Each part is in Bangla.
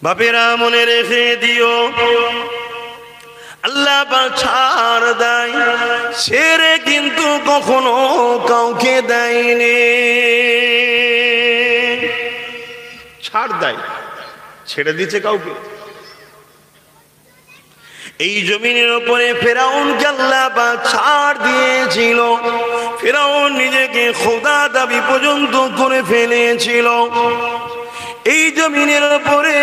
বাপেরা মনে রেখে দিও, আল্লাহ পাক ছাড় দেয়, ছেড়ে কিন্তু কখনো কাউকে দেয়নি। ছাড় দেয়, ছেড়ে দিয়েছে কাউকে? এই জমিনের উপরে ফেরাউনকে আল্লাহ পাক ছাড় দিয়েছিল। ফেরাউন নিজেকে খোদা দাবি পর্যন্ত করে ফেলেছিল। এই জমিনের উপরে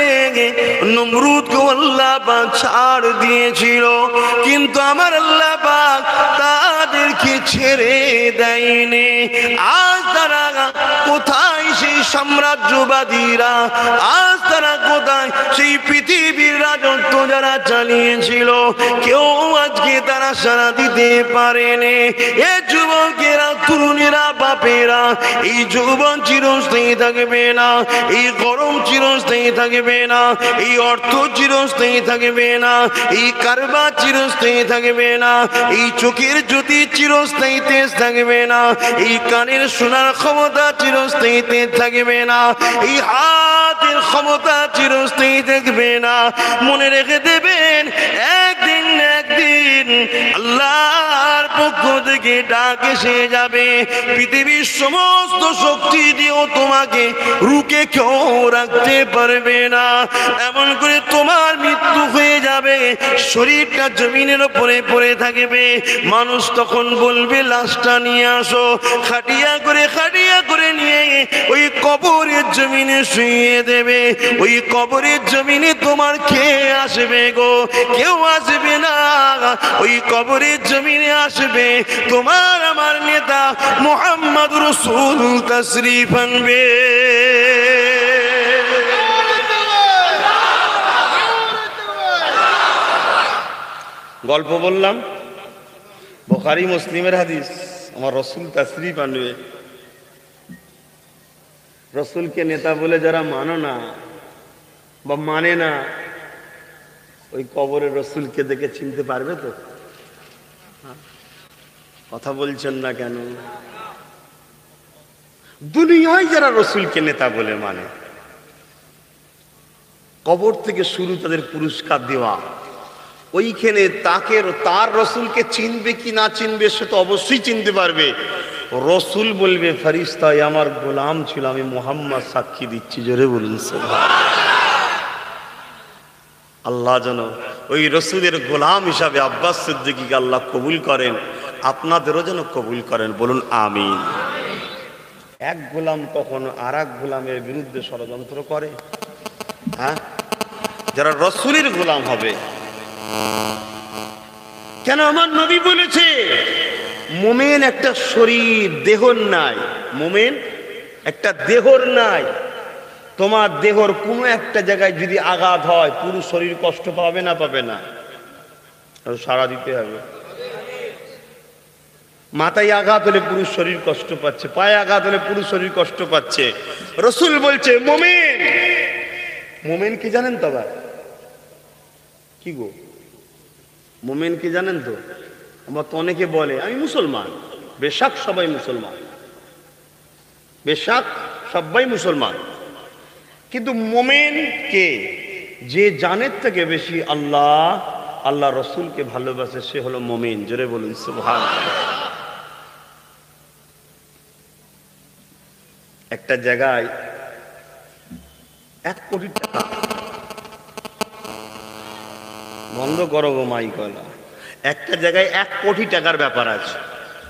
নমরুদকে আল্লাহ পাক ছাড় দিয়েছিল, কিন্তু আমার আল্লাহ পাক তাদেরকে ছেড়ে দেয়নি। আজ তারা কোথায় সেই সাম্রাজ্যবাদীরা? আজ তারা কোথায় সেই পৃথিবীর রাজত্ব যারা চালিয়েছিল? কেউ আজকে তারা সাড়া দিতে পারেনি। এ যুবকেরা, তরুণেরা, বাপেরা, এই যৌবন চিরস্থায়ী থাকবে না, এই গরম চিরস্থায়ী থাকবে না, এই অর্থ চিরস্থায়ী থাকবে না, এই কারবার চিরস্থায়ী থাকবে না, এই চোখের জ্যোতি চিরস্থায়ী তেজ থাকবে না, এই কানের শোনার ক্ষমতা চিরস্থায়ী তেজ থাকবে না, এই হাতের ক্ষমতা চিরস্থায়ী থাকবে না। মনে রেখে দেবেন, একদিন একদিন আল্লাহর পক্ষ থেকে ডাক এসে যাবে। পৃথিবীর সমস্ত শক্তি দিয়েও তোমাকে রুকে কেউ রাখতে পারবে না। এমন করে তোমার মৃত্যু হয়ে যাবে, শরীরটা জমিনের উপরে পড়ে থাকবে। মানুষ তখন বলবে, লাশটা নিয়ে আসো। খাটিয়া করে নিয়ে ওই কবরের জমিনে শুইয়ে দেবে। ওই কবরের জমিনে তোমার খেয়ে আসবে গো? কেউ আসবে না। ওই কবরের জমিনে আসবে তোমার আমার নেতা মুহাম্মদ রাসূল তাশরীফ আনবে। গল্প বললাম, বুখারী মুসলিমের হাদিস। আমার রাসূল তাশরীফ আনবে। রাসূলকে নেতা বলে যারা মানো না বা মানে না, ওই কবরের রাসূলকে দেখে চিনতে পারবে তো? কথা বলছেন না কেন? দুনিয়ায় যারা রাসূলকে নেতা বলে মানে, কবর থেকে শুরু তাদের পুরস্কার দেওয়া। ওইখানে তার রাসূলকে চিনবে কি না চিনবে সে তো অবশ্যই চিনতে পারবে। রাসূল বলবে, ফেরেশতা আমার গোলাম ছিল, আমি মুহাম্মদ সাক্ষী দিচ্ছি। জোরে বলুন আল্লাহ যেন ওই রাসূলের গোলাম হিসাবে আব্বাস সিদ্দিকীকে আল্লাহ কবুল করেন, আপনাদেরও যেন কবুল করেন। বলুন আমিন। এক গোলাম কখনো আর এক গোলামের বিরুদ্ধে ষড়যন্ত্র করে? হ্যাঁ, যারা রাসূলের গোলাম হবে। কেন? আমার নবী বলেছে, মুমিন একটা শরীর, দেহর নাই। মুমিন একটা দেহর নাই। তোমার দেহর কোনো একটা জায়গায় যদি আঘাত হয়, পুরো শরীর কষ্ট পাবে না? পাবে না? সাড়া দিতে হবে। মাথায় আঘাত হলে পুরো শরীর কষ্ট পাচ্ছে, পায়ে আঘাত হলে পুরো শরীর কষ্ট পাচ্ছে। রাসূল বলছে, মুমিন। মুমিন কি জানেন তো? আবার কি গো, মুমিন কি জানেন তো? আমার তো অনেকে বলে আমি মুসলমান। বেশক সবাই মুসলমান, বেশক সবাই মুসলমান, কিন্তু মুমিন কে? যে জানের থেকে বেশি আল্লাহ রাসূলকে ভালোবাসে, সে হলো মুমিন। জোরে বলুন সুবহানাল্লাহ। একটা জায়গায় 1 কোটি টাকা, বন্ধ করো গো মাইকলা। একটা জায়গায় 1 কোটি টাকার ব্যাপার আছে,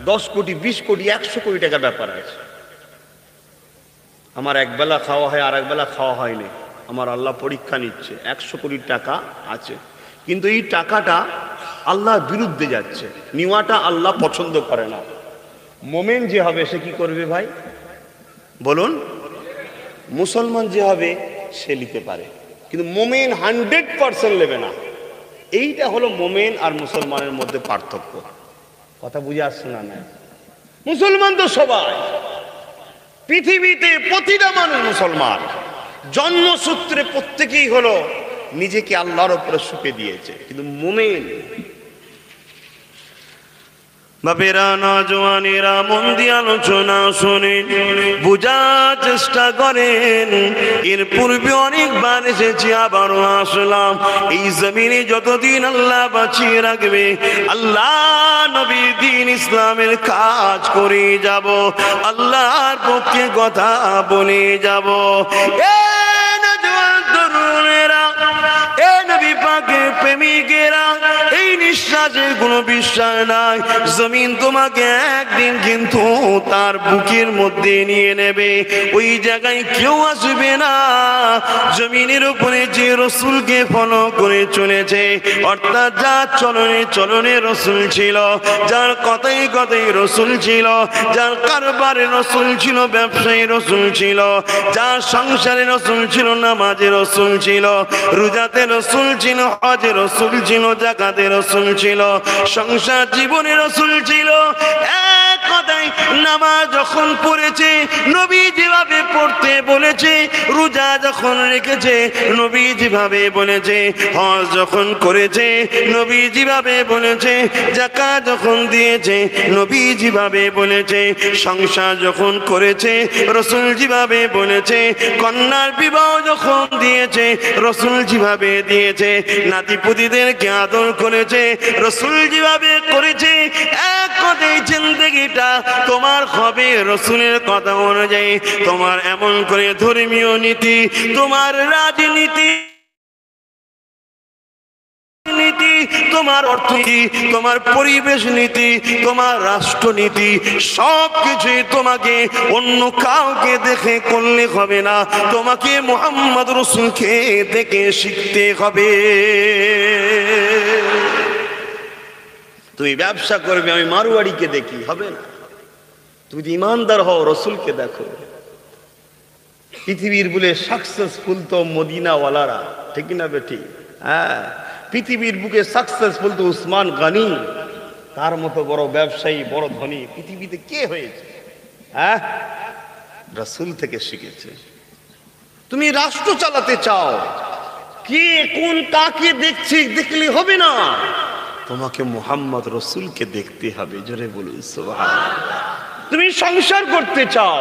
10 কোটি, 20 কোটি, 100 কোটি টাকার ব্যাপার আছে। আমার একবেলা খাওয়া হয়, আর একবেলা খাওয়া হয়নি। আমার আল্লাহ পরীক্ষা নিচ্ছে। 100 কোটি টাকা আছে, কিন্তু এই টাকাটা আল্লাহর বিরুদ্ধে যাচ্ছে। নেওয়াটা আল্লাহ পছন্দ করে না। মুমিন যে হবে সে কি করবে ভাই বলুন? মুসলমান যে হবে সে নিতে পারে, কিন্তু মুমিন 100% নেবে না। এইটা হলো মুমিন আর মুসলমানের মধ্যে পার্থক্য। কথা বুঝে আসছে না? না, মুসলমান তো সবাই, পৃথিবীতে প্রতিটা মানুষ মুসলমান। জন্মসূত্রে প্রত্যেকেই হলো নিজেকে আল্লাহর উপরে সঁপে দিয়েছে, কিন্তু মুমিন বাপেরা, নওজওয়ানেরা মন দিয়ে আলোচনা শোনেন, বোঝার চেষ্টা করেন। এর পূর্বে অনেকবার এসেছি, আবারও আসলাম। এই জমিনে যতদিন আল্লাহ বাঁচিয়ে রাখবে, আল্লাহ নবী দ্বীন ইসলামের কাজ করে যাব, আল্লাহর পক্ষে কথা বলে যাব। এ নওজওয়ান তরুণেরা, এ নবী পাকের প্রেমিকেরা, এই নিঃশ্বাসের কোনো বিশ্বাস নাই। জমিন তোমাকে একদিন কিন্তু তার বুকের মধ্যে নিয়ে নেবে, ওই জায়গায় কেউ আসবে না। জমিনের উপরে যে রসুলকে ফলো করে চলেছে, অর্থাৎ যার চলনে চলনে রসুল ছিল, যার কথাই কথাই রসুল ছিল, যার কারবারে রসুল ছিল, ব্যবসায়ী রসুল ছিল, যার সংসারে রসুল ছিল, নামাজে রসুল ছিল, রোজাতে রসুল ছিল, হজে রসুল ছিল, যাকাতে রসুল ছিল, সংসার জীবনে রসুল ছিল। এক কথায় নামাজ যখন পড়েছে নবী যেভাবে পড়তে বলেছে, রোজা যখন রেখেছে নবী যেভাবে বলেছে, হজ যখন করেছে নবী যেভাবে বলেছে, যাকাত যখন দিয়েছে নবী যেভাবে বলেছে, সংসার যখন করেছে রসুল যেভাবে বলেছে, কন্যার বিবাহ যখন দিয়েছে রসুল যেভাবে দিয়েছে, নাতিপুতিদেরকে আদর করেছে রসুল যেভাবে করেছে। এক কথায় জিন্দেগিটা তোমার হবে রসুলের কথা অনুযায়ী। তোমার এমন করে ধর্মীয় নীতি, তোমার রাজনীতি, তোমার অর্থনীতি, তোমার পরিবেশ নীতি, তোমার রাষ্ট্রনীতি, সব কিছুই তোমাকে অন্য কাউকে দেখে করলে হবে না, তোমাকে মুহাম্মদ রাসূলকে দেখে শিখতে হবে। তুমি ব্যবসা করবে, আমি মারওয়াড়িকে দেখি, হবে না। তুমি ইমানদার হও, রসুলকে দেখো। পৃথিবীর বলে সাকসেসফুল তো মদিনাওয়ালারা, ঠিক না বেটি? হ্যাঁ, পৃথিবীর বুকে সাকসেসফুল তো উসমান গনি, তার মতো বড় ব্যবসায়ী, বড় ধনী পৃথিবীতে কে হয়েছে? হ্যাঁ, রাসূল থেকে শিখেছে। তুমি রাষ্ট্র চালাতে চাও, কে কোন কাকে দেখছে দেখলে হবে না, তোমাকে মুহাম্মদ রাসূলকে দেখতে হবে। জোরে বলুন সুবহানাল্লাহ। তুমি সংসার করতে চাও,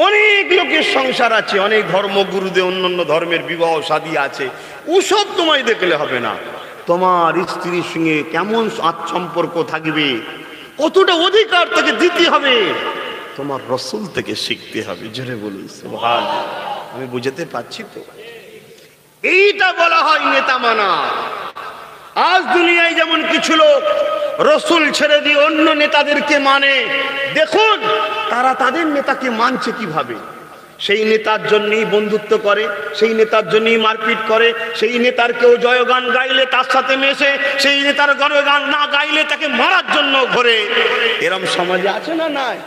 অনেক লোকের সংসার আছে, অনেক ধর্মগুরুদের অন্যান্য ধর্মের বিবাহ শাদী আছে, ওসব তোমায় দেখলে হবে না। তোমার স্ত্রীর সঙ্গে কেমন সম্পর্ক থাকবে, কতটা অধিকার তাকে দিতে হবে, তোমার রাসূল থেকে শিখতে হবে। জোরে বলুন সুবহানাল্লাহ। আমি বুঝাতে পারছি তো? এইটা বলা হয় নেতা মানা। আজ দুনিয়ায় যেমন কিছু লোক রসুল ছেড়ে দিয়ে অন্য নেতাদেরকে মানে, দেখুন তারা তাদের নেতাকে মানছে কিভাবে। সেই নেতার জন্যই বন্ধুত্ব করে, সেই নেতার জন্যই মারপিট করে, সেই নেতার কেউ জয়গান গাইলে তার সাথে মেশে, সেই নেতার জয়গান না গাইলে তাকে মারার জন্য ঘোরে। এরম সমাজে আছে না? নাই।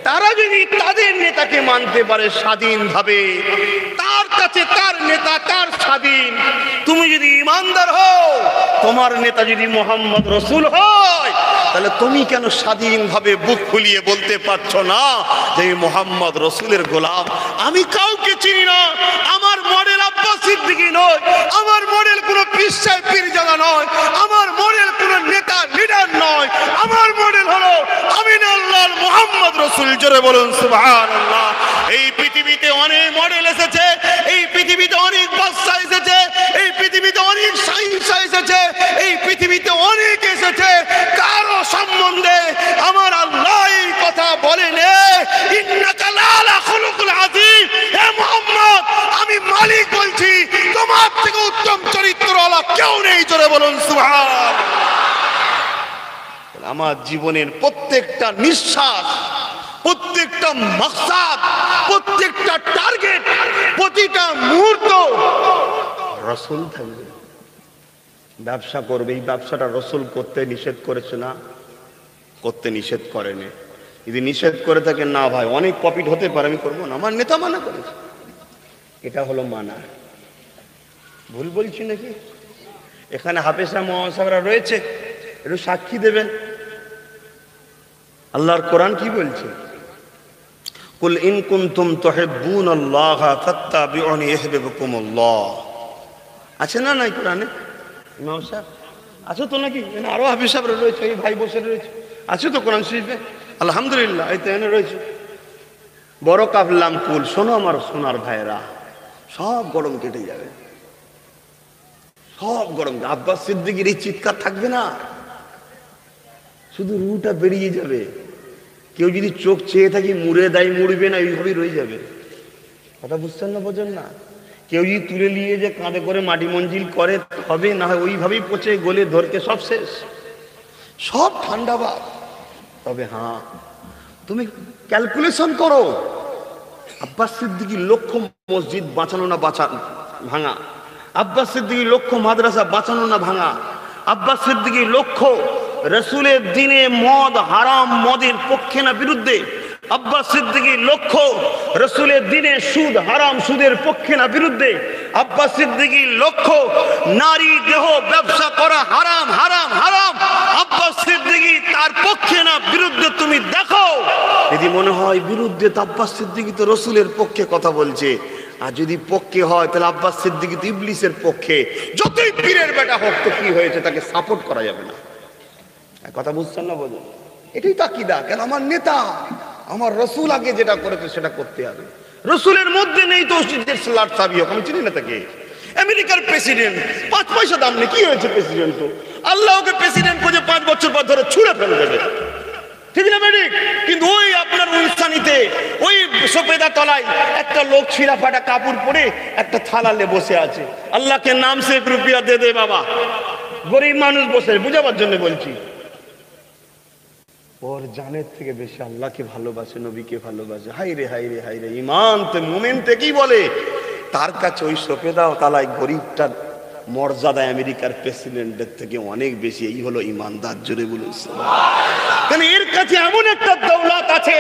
তারা যদি তাদের নেতাকে মানতে পারে স্বাধীনভাবে, তার কাছে তার নেতা তার স্বাধীন। তুমি যদি ইমানদার হও, তোমার নেতা যদি মুহাম্মদ রাসূল হয়, তাহলে তুমি কেন স্বাধীনভাবে বুক ফুলিয়ে বলতে পারছো না যে মুহাম্মদ রাসূলের গোলাম? আমি কাউকে চিনি না, আমার মডেল আব্বাস সিদ্দিকী নয়, আমার মডেল কোনো পীর সাহেব পীরজাদা নয়, আমার মডেল কোনো নেতা লিডার নয়, আমার মডেল হলো আমিনাল্লাহ মুহাম্মদ রাসূল। জোরে বলুন সুবহানাল্লাহ। এই পৃথিবীতে অনেক মডেল এসেছে, এই পৃথিবীতে অনেক বাদশা এসেছে, এই পৃথিবীতে অনেক সাইন্সা এসেছে, এই পৃথিবীতে অনেক এসেছে, কারো সম্বন্ধে আমার আল্লাহ এই কথা বলেন, ইন্নাকা লাআলা খুলুকুল আযীম। হে মুহাম্মদ, আমি মালিক বলছি, তোমার থেকে উত্তম চরিত্রওয়ালা কেউ নেই। জোরে বলুন সুবহানাল্লাহ। আমার জীবনের প্রত্যেকটা নিঃশ্বাস, প্রত্যেকটা মাকসাদ, প্রত্যেকটা টার্গেট, প্রতিটা মুহূর্ত রাসূল থাকবে। ব্যবসা করবে, এই ব্যবসাটা রাসূল করতে নিষেধ করেছে না? করতে নিষেধ করেনি। যদি নিষেধ করে থাকে, না ভাই অনেক প্রফিট হতে পারে, আমি করবো না, আমার নেতা মানা করেছে, এটা হলো মানা। ভুল বলছি নাকি? এখানে হাফেজ সাহেব মহাসাহেবরা রয়েছে, একটু সাক্ষী দেবেন। আল্লাহর কোরআন কি বলছে? কুল ইন কুনতুম তুহিব্বুনাল্লাহ ফাত্তাবিউনি ইউহিব্বুকুমুল্লাহ। আছে না নাই কোরআনে? ইমাম সাহেব আছো তো নাকি? আরো হাফিজ সাহেবরা রয়েছে, এই ভাই বসে রয়েছে, আছো তো কোরআন শরীফে? আলহামদুলিল্লাহ, এই তো এনে রয়েছে। বড় কাফলাম কুল, শোনো আমার সোনার ভাইরা, সব গরম কেটে যাবে, সব গরম। আব্বাস সিদ্দিকীর এই চিৎকার থাকবে না, শুধু রুটা বেরিয়ে যাবে। কেউ যদি চোখ চেয়ে থাকি মুড়ে দেয়, মুড়বে না, এইভাবেই রয়ে যাবে। কথা বুঝছেন না, বোঝেন না? কেউ যদি তুলে নিয়ে যে কাঁধে করে মাটি মঞ্জিল করে হবে, না হয় ওইভাবেই পচে গলে ধরকে সব শেষ, সব ঠান্ডা ভাব। তবে হ্যাঁ, তুমি ক্যালকুলেশন করো, আব্বাস সিদ্দিকীর লক্ষ মসজিদ বাঁচানো না ভাঙা, আব্বাস সিদ্দিকীর লক্ষ মাদ্রাসা বাঁচানো না ভাঙা, আব্বাস সিদ্দিকীর লক্ষ রসুলের দিনে মদ হারাম, মদের পক্ষে না বিরুদ্ধে, আব্বাস সিদ্দিকীর লক্ষ্য রসুলের দিনে সুদ হারাম, সুদের পক্ষে না বিরুদ্ধে, আব্বাস সিদ্দিকীর লক্ষ্য নারী দেহ ব্যবসা করা হারাম হারাম হারাম, আব্বাস সিদ্দিকী তার পক্ষে না বিরুদ্ধে। তুমি দেখো, যদি মনে হয় বিরুদ্ধে, তো আব্বাস সিদ্দিকী তো রসুলের পক্ষে কথা বলছে। আর যদি পক্ষে হয়, তাহলে আব্বাস সিদ্দিকী তো ইবলিসের পক্ষে। যতই পীরের বেটা হোক, তো কি হয়েছে, তাকে সাপোর্ট করা যাবে না। কথা বুঝছেন না, বোঝেন? এটাই তাকিদা। কেন? আমার নেতা, আমার রসুল আগে যেটা করেছে সেটা করতে হবে। রসুলের মধ্যে নেই তো স্লাট সাবি হোক, আমি চিনি না তাকে। আমেরিকার প্রেসিডেন্ট, 5 পয়সা দাম নেই, কি হয়েছে প্রেসিডেন্ট? তো আল্লাহকে প্রেসিডেন্ট করে 5 বছর পর ধরে ছুঁড়ে ফেলে দেবে, ঠিক না বেডিক? কিন্তু ওই আপনার উলসানিতে ওই সফেদা তলায় একটা লোক ছিঁড়া ফাটা কাপড় পরে একটা থালালে বসে আছে। আল্লাহকে নাম সে 1 রুপিয়া দে দে বাবা, গরিব মানুষ বসে, বুঝাবার জন্য বলছি। ওর জানের থেকে বেশি আল্লাহকে ভালোবাসে, নবীকে ভালোবাসে। হাই রে হাই রে হাই রে, ইমান তো মুমিন থেকেই বলে। তার কাছে ওই সফেদা তালায় গরিবটার মর্যাদা আমেরিকার প্রেসিডেন্টের থেকে অনেক বেশি। এই হলো ইমানদার, জোরে বলুন। কারণ এর কাছে এমন একটা দৌলত আছে,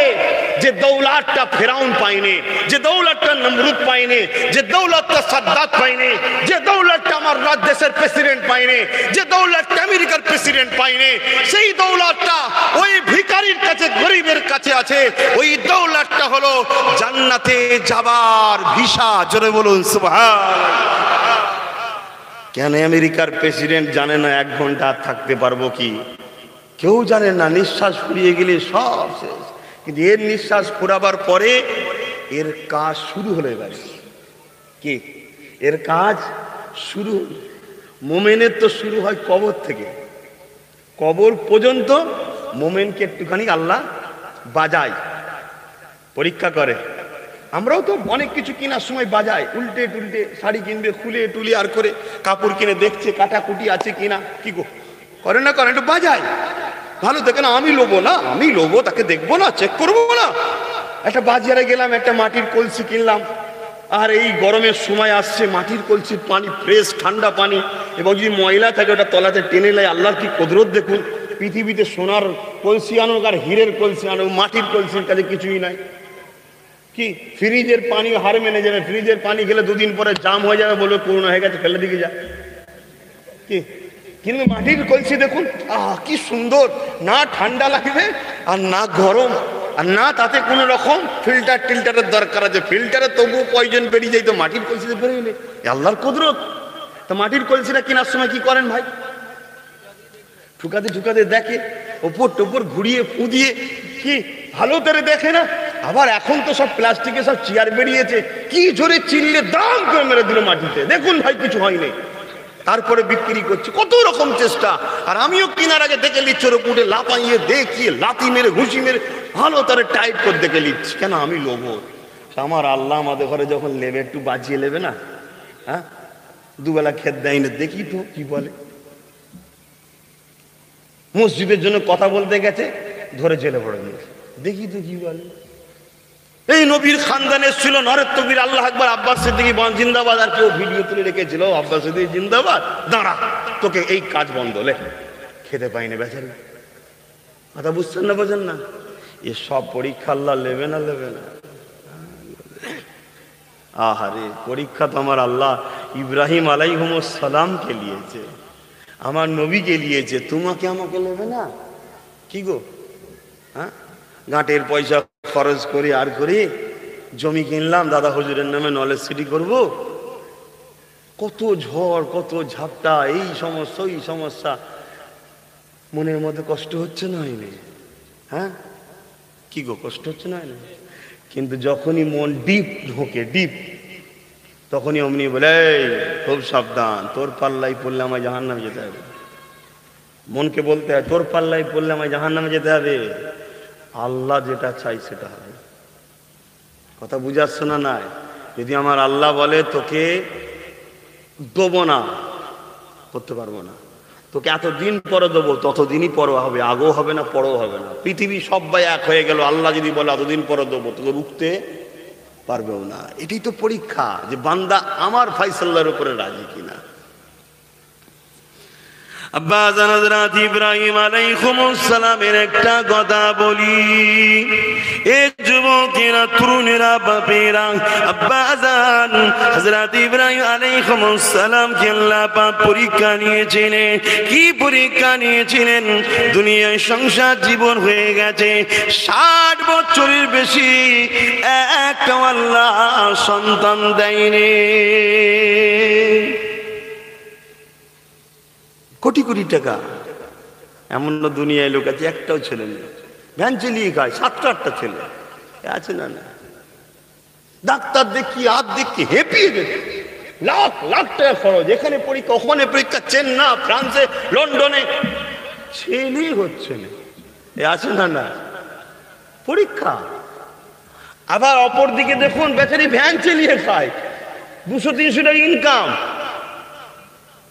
যে দৌলতটা ফেরাউন পায়নি, যে দৌলতটা নমরুদ পায়নি, যে দৌলতটা সাদ্দাত পায়নি, যে দৌলতটা আমার দেশের প্রেসিডেন্ট পায়নি, যে দৌলতটা আমেরিকার প্রেসিডেন্ট পায়নি, সেই দৌলতটা ওই ভিখারির কাছে, গরিবের কাছে আছে। ওই দৌলতটা হলো জান্নাতে যাবার ভিসা, জোরে বলুন সুবহানাল্লাহ। কেন আমেরিকার প্রেসিডেন্ট জানে না 1 ঘন্টা থাকতে পারবো কি? কেউ জানে না। নিঃশ্বাস ফুরিয়ে গেলে সব শেষ। কিন্তু এর নিঃশ্বাস ফুরাবার পরে এর কাজ শুরু হলো। এবারে কি এর কাজ শুরু? মোমেনের তো শুরু হয় কবর থেকে, কবর পর্যন্ত মোমেনকে একটুখানি আল্লাহ বাজায়, পরীক্ষা করে। আমরাও তো অনেক কিছু কেনার সময় বাজাই, উল্টে টুলটে শাড়ি কিনবে, খুলে টুলি আর করে কাপড় কিনে দেখছে কাটাকুটি আছে কিনা, কি গো করে না করে, একটু বাজাই ভালো দেখে না। আমি লোবো না, আমি লোবো, তাকে দেখবো না, চেক করবো না। একটা বাজারে গেলাম, একটা মাটির কলসি কিনলাম। আর এই গরমের সময় আসছে, মাটির কলসির পানি ফ্রেশ ঠান্ডা পানি, এবং যদি ময়লা থাকে ওটা তলাতে টেনে নেয়। আল্লাহর কি কুদরত দেখুন। পৃথিবীতে সোনার কলসি আনুক আর হীরের কলসি আনুক, মাটির কলসির কাছে কিছুই নাই। কি ফ্রিজের পানি হার মেনে যাবে? ফ্রিজের পানি খেলে 2 দিন পরে জাম হয়ে যাবে, বলবে করোনা হয়ে গেছে, ফেলে দিকে যা। কি কিন্তু মাটির কলসি দেখুন, কি সুন্দর, না ঠান্ডা লাগবে আর না গরম, আর না তাতে কোনো রকম ফিল্টার টিল্টারের দরকার আছে। ফিল্টারে তবুও পয়জন বেরিয়ে যায়, তো মাটির কলসিতে বেরিয়ে আল্লাহর কুদরত। তো মাটির কলসিটা কেনার সময় কি করেন ভাই? ঠুকাতে ঠুকাতে দেখে, ওপর টোপর ঘুরিয়ে ফুদিয়ে কি ভালো করে দেখে না। আবার এখন তো সব প্লাস্টিকে সব চেয়ার বেরিয়েছে, কি জোরে চিল্লে দাম করে মেরে দিল মাটিতে, দেখুন ভাই কিছু হয়নি, তারপরে বিক্রি করছে। কত রকম চেষ্টা। আর আমিও কেনার আগে দেখে নিচ্ছি, ওর উপরে লাফাইয়ে দেখিয়ে লাথি মেরে ঘুষি মেরে ভালো তারে টাইট করে দেখে নিচ্ছি। কেন? আমি লোভো। আমার আল্লাহ আমাদের ঘরে যখন নেবে, একটু বাঁচিয়ে নেবে না? হ্যাঁ, 2 বেলা খেত দেয় না, দেখি তো কি বলে। মসজিদের জন্য কথা বলতে গেছে, ধরে জেলে পড়ে দিয়েছে, দেখি তো কি বলে। এই নবীর খানদানের ছিল নরের তকবীর, আল্লাহ আকবার, আব্বাস সিদ্দিকী জিন্দাবাদ। আর কেউ ভিডিও তুলে রেখেছিল, আব্বাস সিদ্দিকী জিন্দাবাদ, দাঁড়া তোকে এই কাজ বন্ধ, লে খেতে পাইনি বেচারি। কথা বুঝছেন না, বোঝেন না? এ সব পরীক্ষা আল্লাহ নেবে না, নেবে না। আহারে, পরীক্ষা তো আমার আল্লাহ ইব্রাহিম আলাইহিস সালামকে নিয়েছে, আমার নবীকে নিয়েছে, তোমাকে আমাকে নেবে না? কি গো, হ্যাঁ, গাঁটের পয়সা খরচ করি আর করি, জমি কিনলাম দাদা হুজুরের নামে, নলেজ সিটি করবো। কত ঝড়, কত ঝাপটা, এই সমস্যা ওই সমস্যা, মনের মধ্যে কষ্ট হচ্ছে না হয়নি? হ্যাঁ, কি গো, কষ্ট হচ্ছে না হয়নি? কিন্তু যখনই মন ডিপ ঢোকে, ডিপ, তখনই অমনি বলে, এই খুব সাবধান, তোর পাল্লাই পড়লে আমায় জাহান্নামে যেতে হবে। মনকে বলতে হয়, তোর পাল্লাই পড়লে আমায় জাহান্নামে যেতে হবে। আল্লাহ যেটা চাই সেটা হবে। কথা বুঝাচ্ছ না? নাই, যদি আমার আল্লাহ বলে তোকে দেবো না, করতে পারবো না, তোকে এতদিন পরে দেবো, ততদিনই পরও হবে, আগেও হবে না, পরেও হবে না। পৃথিবী সবাই এক হয়ে গেল, আল্লাহ যদি বলে এতদিন পরে দেবো, তোকে রুখতে পারবেও না। এটাই তো পরীক্ষা, যে বান্দা আমার ফাইসাল্লার উপরে রাজি কিনা। আব্বা জান হযরত ইব্রাহিম আলাইহিস সালামের একটা কথা বলি, এ যুবকেরা, তরুণেরা, বাপেরা, আব্বা জান হযরত ইব্রাহিম আলাইহিস সালামকে আল্লাহ পাক পরীক্ষা নিয়েছিলেন। কি পরীক্ষা নিয়েছিলেন? দুনিয়ায় সংসার জীবন হয়ে গেছে 60 বছরের বেশি, একটা আল্লাহ সন্তান দেয়নি। কোটি কোটি টাকা, এমন দুনিয়ায় লোক আছে একটাও ছেলে নেই, ভ্যান চালিয়ে খায়, 7-8টা ছেলে আছে না? না, ডাক্তার দেখি, হাত দেখি, হেপিয়ে গেছে, লাখ লাখ টাকা খরচ, এখানে পরীক্ষা, ওখানে পরীক্ষা, চেন্নাই, ফ্রান্সে, লন্ডনে, ছেলেই হচ্ছে না। এ আছে না? না, পরীক্ষা। আবার অপর দিকে দেখুন, বেচারি ভ্যান চালিয়ে খায়, 200-300 টাকা ইনকাম,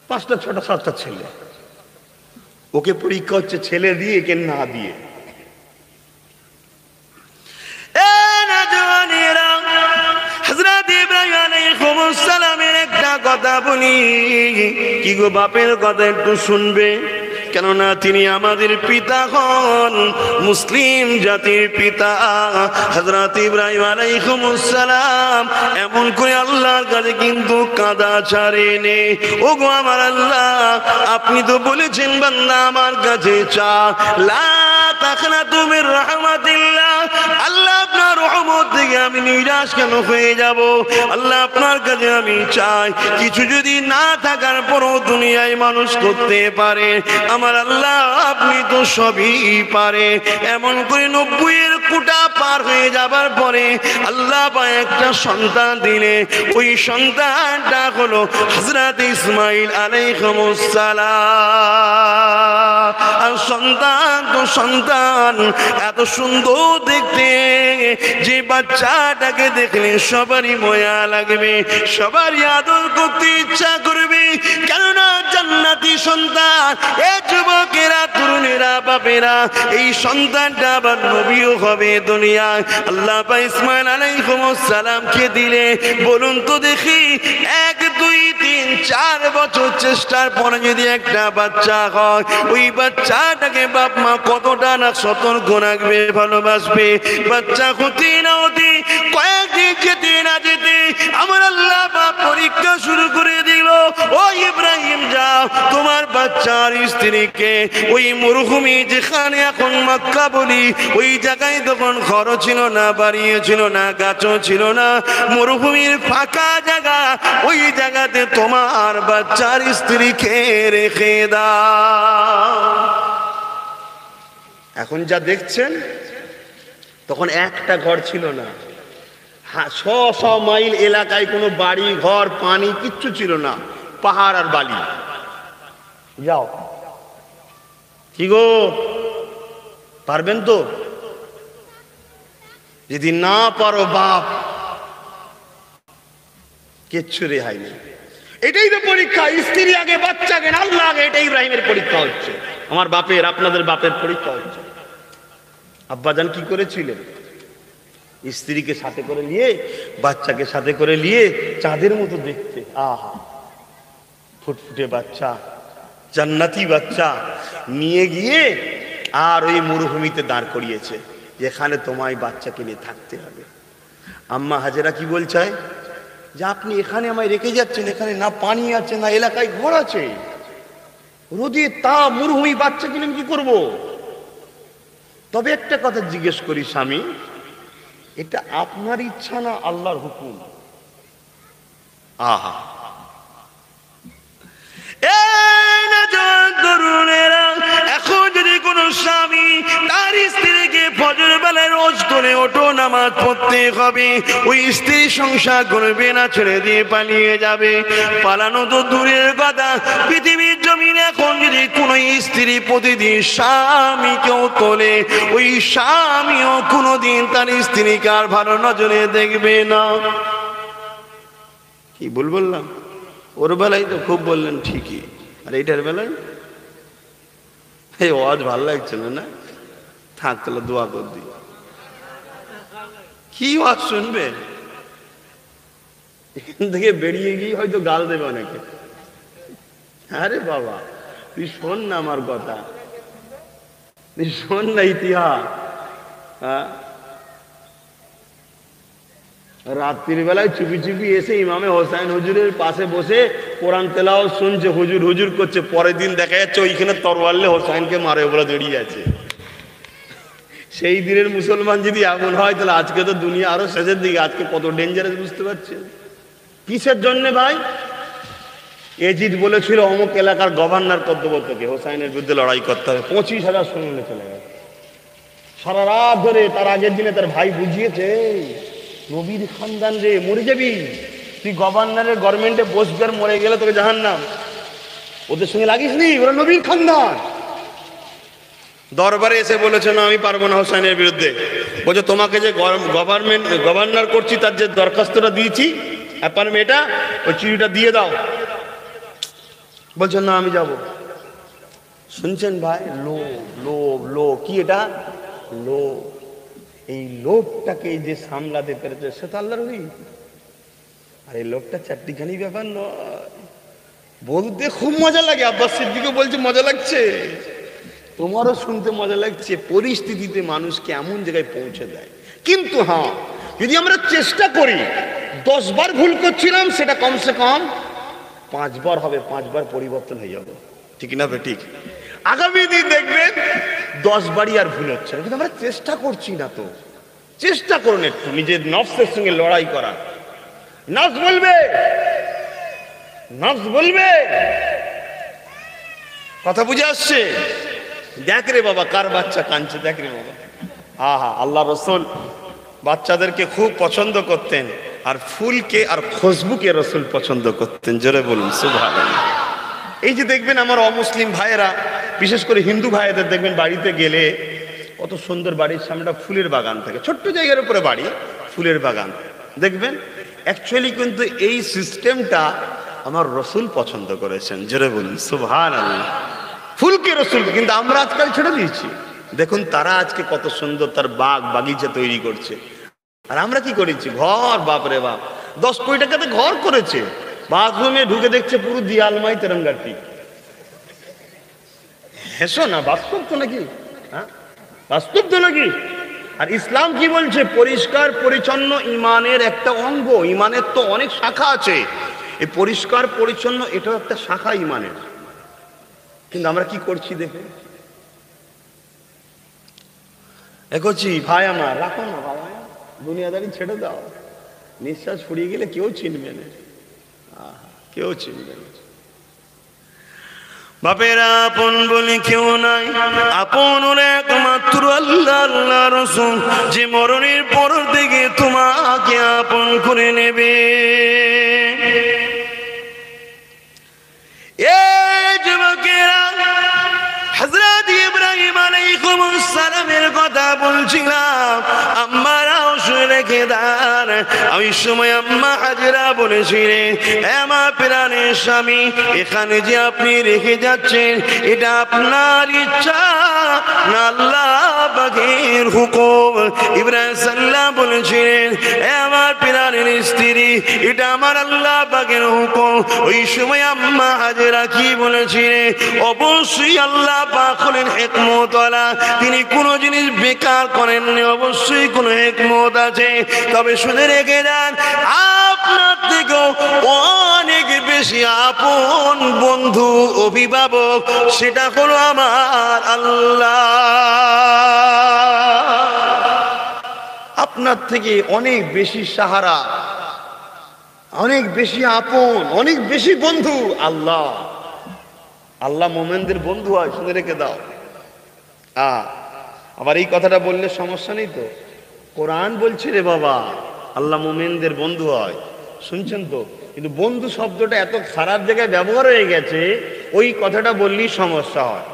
5টা 6টা 7টা ছেলে। ওকে পরীক্ষা হচ্ছে ছেলে দিয়ে কে না দিয়ে। হযরত ইব্রাহিম আলাইহিস সালামের একটা কথা বলি, কি গো, বাপের কথা একটু শুনবে, কেননা তিনি আমাদের পিতা হন, মুসলিম জাতির পিতা। হযরত ইব্রাহিম আলাইহিস সালাম এমন করে আল্লাহর কাছে কিন্তু কাঁদা ছাড়েনি। ওগো আমার আল্লাহ, আপনি তো বলেছেন বান্দা আমার কাছে চা, লা তাকনাতু মির রাহমাতিল্লাহ। আল্লাহ, আপনার রহমত থেকে আমি নিরাশ কেন হয়ে যাব? আল্লাহ, আপনার কাছে আমি চাই, কিছু যদি না থাকার পরও দুনিয়ায় মানুষ করতে পারে, আমার আল্লাহ আপনি তো সবই পারে। এমন করে 90-এর কোটা পার হয়ে যাবার পরে আল্লাহ পায় একটা সন্তান দিলে, ওই সন্তানটা হলো হযরত ইসমাঈল আলাইহিস সালাম। আর সন্তান তো সন্তান, এত সুন্দর দেখতে, যে বাচ্চাটাকে দেখলে সবারই মায়া লাগবে, সবারই আদর করতে ইচ্ছা করবে, কেননা জান্নাতি সন্তান। এ যুবকেরা, তরুণেরা, বাপেরা, এই সন্তানটা আবার নবীও হবে দুনিয়ায়। আল্লাহ পাক ইসমাঈল আলাইহিস সালামকে দিলে, বলুন তো দেখি, 1, 2, 3, 4 বছর চেষ্টার পরে যদি একটা বাচ্চা হয়, ওই বাচ্চাটাকে বাপ মা কতটা না সতর্ক রাখবে, ভালোবাসবে। বাচ্চা হতে না হতে, কয়েকদিন যেতে না যেতে আমার আল্লাহ পাক পরীক্ষা শুরু করে দিল। ও ইব্রাহিম, যাও, তোমার বাচ্চার স্ত্রীকে ওই মরুভূমি, যেখানে এখন মক্কা বলি, ওই জায়গায় তখন ঘরও ছিল না, বাড়িও ছিল না, গাছও ছিল না, মরুভূমির ফাঁকা জায়গা, ওই জায়গাতে তোমার বাচ্চার স্ত্রীকে রেখে দাও। এখন যা দেখছেন, তখন একটা ঘর ছিল না, 100 মাইল এলাকায় কোনো বাড়ি ঘর, পানি কিচ্ছু ছিল না, পাহাড় আর বালি। যাও, কি গো, পারবেন তো? যদি না পারো বাপ, কিচ্ছু রেহাই নেই। এটাই তো পরীক্ষা, স্ত্রী আগে, বাচ্চা আগে, আল্লাহ আগে। এটাই ইব্রাহিমের পরীক্ষা হচ্ছে, আমার বাপের, আপনাদের বাপের পরীক্ষা হচ্ছে। আব্বাজান কি করেছিলেন? স্ত্রীকে সাথে করে নিয়ে, বাচ্চাকে সাথে করে নিয়ে, চাঁদের মতো দেখতে, আহা, ফুটফুটে বাচ্চা, জান্নাতি বাচ্চা নিয়ে গিয়ে আর ওই মরুভূমিতে দাঁড় করিয়েছে, যেখানে তোমায় বাচ্চাকে নিয়ে থাকতে হবে। আম্মা হাজেরা কি বলছে, যে আপনি এখানে আমায় রেখে যাচ্ছেন, এখানে না পানি আছে, না এলাকায় ঘর আছে, রোদে তাপ, মরুভূমি, বাচ্চাকে নিয়ে কি করবো? তবে একটা কথা জিজ্ঞেস করি স্বামী, এটা আপনার ইচ্ছা না আল্লাহর হুকুম? আহা, এই না তরুণেরা, এখন স্বামী তার স্ত্রীকে ফজর বেলায় রোজ করে ওঠো নামাজ পড়তে হবে, ওই স্ত্রী সংসার করবে না, ছেড়ে দিয়ে পালিয়ে যাবে। পালানো তো দূরের কথা, পৃথিবীর জমিনে এখন যদি কোনো স্ত্রী প্রতিদিন স্বামীকেও তোলে, ওই স্বামীও কোনোদিন তার স্ত্রীকে আর ভালো নজরে দেখবে না। কি বললাম? ওর বেলায় তো খুব বললেন ঠিকই, আর এইটার বেলায় এই ওয়াজ ভাল লাগছিল না, থাক তাহলে দোয়া কর দি। কি ওয়াজ শুনবে? এখান থেকে বেরিয়ে গিয়ে হয়তো গাল দেবে অনেকে। আরে বাবা তুই শোন না আমার কথা, তুই শোন না ইতিহাস। হ্যাঁ, রাত্রির বেলায় চুপি চুপি এসে ইমামে হোসাইন হুজুরের পাশে বসে কোরআন তেলাওয়াত শুনছে, হুজুর হুজুর করছে। পরের দিন দেখা যাচ্ছে ওইখানে তরওয়ালে হোসাইনকে মারে বলে দাঁড়িয়ে আছে। সেই দিনের মুসলমান যদি এমন হয়, তাহলে আজকে তো দুনিয়া আরো শেষের দিকে। আজকে কত ডেঞ্জারাস বুঝতে পারছেন? কিসের জন্য ভাই? এজিদ বলেছিল অমুক এলাকার গভর্নর কর্তব্যকে হোসাইনের বিরুদ্ধে লড়াই করতে হবে, 25,000 সৈন্য চলে গেছে সারা রাত ধরে। তার আগের দিনে তার ভাই বুঝিয়েছে, নবীর খানদান রে, মরে যাবি তুই, গভর্নরের গভর্নমেন্টে বসবি আর মরে গেলে তোকে জাহান্নাম, ওদের সঙ্গে লাগিস নি, ওরা নবীর খানদান। দরবারে এসে বলেছে না আমি পারবো না হোসাইনের বিরুদ্ধে। বলছে তোমাকে যে গভর্নর করছি তার যে দরখাস্তটা দিয়েছি অ্যাপয়েন্টমেন্টটা, ওই চিঠিটা দিয়ে দাও। বলছেন না আমি যাব। শুনছেন ভাই? লোভ লোভ লোভ। কি এটা? লোভ। এই লোভটাকে যে সামলাতে পেরেছে সে তো আল্লাহর ওলি। আর এই লোভটা চারটিখানি ব্যাপার নয়, বলতে খুব মজা লাগে। আব্বাস সিদ্দিকও বলছে মজা লাগছে, তোমারও শুনতে মজা লাগছে। পরিস্থিতিতে মানুষকে এমন জায়গায় পৌঁছে দেয়। কিন্তু হ্যাঁ, যদি আমরা চেষ্টা করি, 10 বার ভুল করছিলাম সেটা কমসে কম 5 বার হবে, 5 বার পরিবর্তন হয়ে যাবে। ঠিক না? ঠিক। আগামী দিন দেখবেন 10 বারই আর ভুল হচ্ছে না, কিন্তু আমরা চেষ্টা করছি না। তো চেষ্টা করুন একটু নিজের নফসের সঙ্গে লড়াই করার। নফস বলবে, নফস বলবে, কথা বুঝে আসছে? দেখ রে বাবা কার বাচ্চা কাঁদছে, দেখ রে বাবা। আহা, আল্লাহ রসুল বাচ্চাদেরকে খুব পছন্দ করতেন, আর ফুলকে আর খুশবুকে রসুল পছন্দ করতেন। জোরে বলুন সুবহানাল্লাহ। এই যে দেখবেন আমার অমুসলিম ভাইয়েরা, বিশেষ করে হিন্দু ভাইয়েদের দেখবেন বাড়িতে গেলে কত সুন্দর বাড়ির সামনেটা ফুলের বাগান থাকে, ছোট্ট জায়গার উপরে বাড়ি, ফুলের বাগান দেখবেন। অ্যাকচুয়ালি কিন্তু এই সিস্টেমটা আমার রসুল পছন্দ করেছেন। জোরে বলুন সুবহানাল্লাহ। ফুলকে রসুল, কিন্তু আমরা আজকাল ছেড়ে দিয়েছি। দেখুন তারা আজকে কত সুন্দর তার বাগ বাগিচা তৈরি করছে, আর আমরা কি করেছি? ঘর, বাপরে বাপ, 10 কোটি টাকাতে ঘর করেছে, বাথরুমে ঢুকে দেখছে পুরো দিয়ালমাই তেরঙ্গার টিক। হেসো না, বাস্তব তো নাকি? হ্যাঁ, বাস্তব তো নাকি? আর ইসলাম কি বলছে? পরিষ্কার পরিচ্ছন্ন ইমানের একটা অঙ্গ। ইমানের তো অনেক শাখা আছে, এই পরিষ্কার পরিচ্ছন্ন এটাও একটা শাখা ইমানের। কিন্তু আমরা কি করছি দেখে এগোচ্ছি। ভাই আমার রাখো না বাবা, দুনিয়াদারি ছেড়ে দাও। নিঃশ্বাস ফুরিয়ে গেলে কেউ চিনবে না, কেউ চিনবে না। বাপেরা আপন বলে কেউ নাই, আপন ওরা একমাত্র আল্লাহ, আল্লাহ রসুল, যে মরণের পর থেকে তোমাকে আপন করে নেবে। এই যুবকেরা, হযরত ইব্রাহিম আলাইহিস সালামের কথা বলছিলাম, আম্মারাও শুনে রেখে দেন। ওই সময় আম্মা হাজেরা বলেছিলেন, হে আমার প্রাণের স্বামী, এখানে যে আপনি রেখে যাচ্ছেন এটা আপনার ইচ্ছা না আল্লাহ পাকের হুকুম? ইব্রাহিম সাল্লাল্লাহু বলেছিলেন, হে আমার প্রাণের স্ত্রী, এটা আমার আল্লাহ পাকের হুকুম। ওই সময় আম্মা হাজেরা কি বলেছিলেন? অবশ্যই আল্লাহ পাক হলেন হিকমতওয়ালা, তিনি কোনো জিনিস বেকার করেননি, অবশ্যই কোনো হিকমত আছে। তবে শুনে রেখে যান, আপনার থেকেও অনেক বেশি আপন বন্ধু, অভিভাবক, সেটা হলো আমার আল্লাহ। আপনার থেকে অনেক বেশি সাহারা, অনেক বেশি আপন, অনেক বেশি বন্ধু আল্লাহ। আল্লাহ মোমেনদের বন্ধু হয়, শুনে রেখে দাও। আবার এই কথাটা বললে সমস্যা নেই তো? কোরআন বলছে রে বাবা আল্লাহ মুমিনদের বন্ধু হয়, শুনছেন তো? কিন্তু বন্ধু শব্দটা এত খারাপ জায়গায় ব্যবহার হয়ে গেছে, ওই কথাটা বললেই সমস্যা হয়।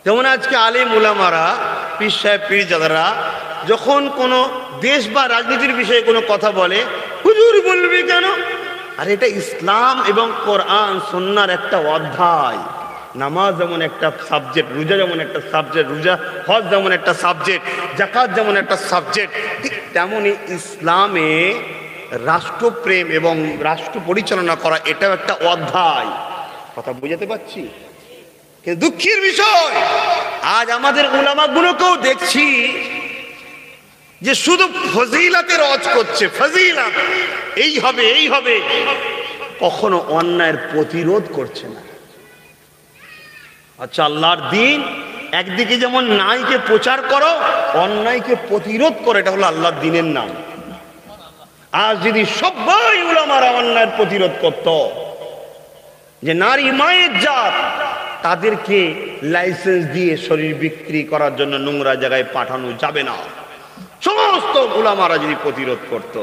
যেমন আজকে আলেম ওলামারা, পীর সাহেব পীরজাদারা যখন কোনো দেশ বা রাজনীতির বিষয়ে কোনো কথা বলে, হুজুর বলবি কেন? আর এটা ইসলাম এবং কোরআন সুন্নাহর একটা অধ্যায়। নামাজ যেমন একটা সাবজেক্ট, রোজা যেমন একটা সাবজেক্ট, হজ যেমন একটা সাবজেক্ট, যাকাত যেমন একটা সাবজেক্ট, ঠিক তেমনই ইসলামে রাষ্ট্রপ্রেম এবং রাষ্ট্র পরিচালনা করা এটাও একটা অধ্যায়। কথা বুঝাতে পারছি? কিন্তু দুঃখের বিষয় আজ আমাদের উলামাগুলোকেও দেখছি যে শুধু ফজিলাতের রজ করছে, ফজিলাত এই হবে এই হবে, কখনো অন্যায়ের প্রতিরোধ করছে না। আচ্ছা, আল্লাহর দিন একদিকে যেমন ন্যায়কে প্রচার করো, অন্যায়কে প্রতিরোধ করো, এটা হলো আল্লাহর দিনের নাম। আজ যদি সবাই উলামারা অন্যায়ের প্রতিরোধ করত, যে নারী মায়ের জাত, তাদেরকে লাইসেন্স দিয়ে শরীর বিক্রি করার জন্য নোংরা জায়গায় পাঠানো যাবে না, সমস্ত উলামারা যদি প্রতিরোধ করত,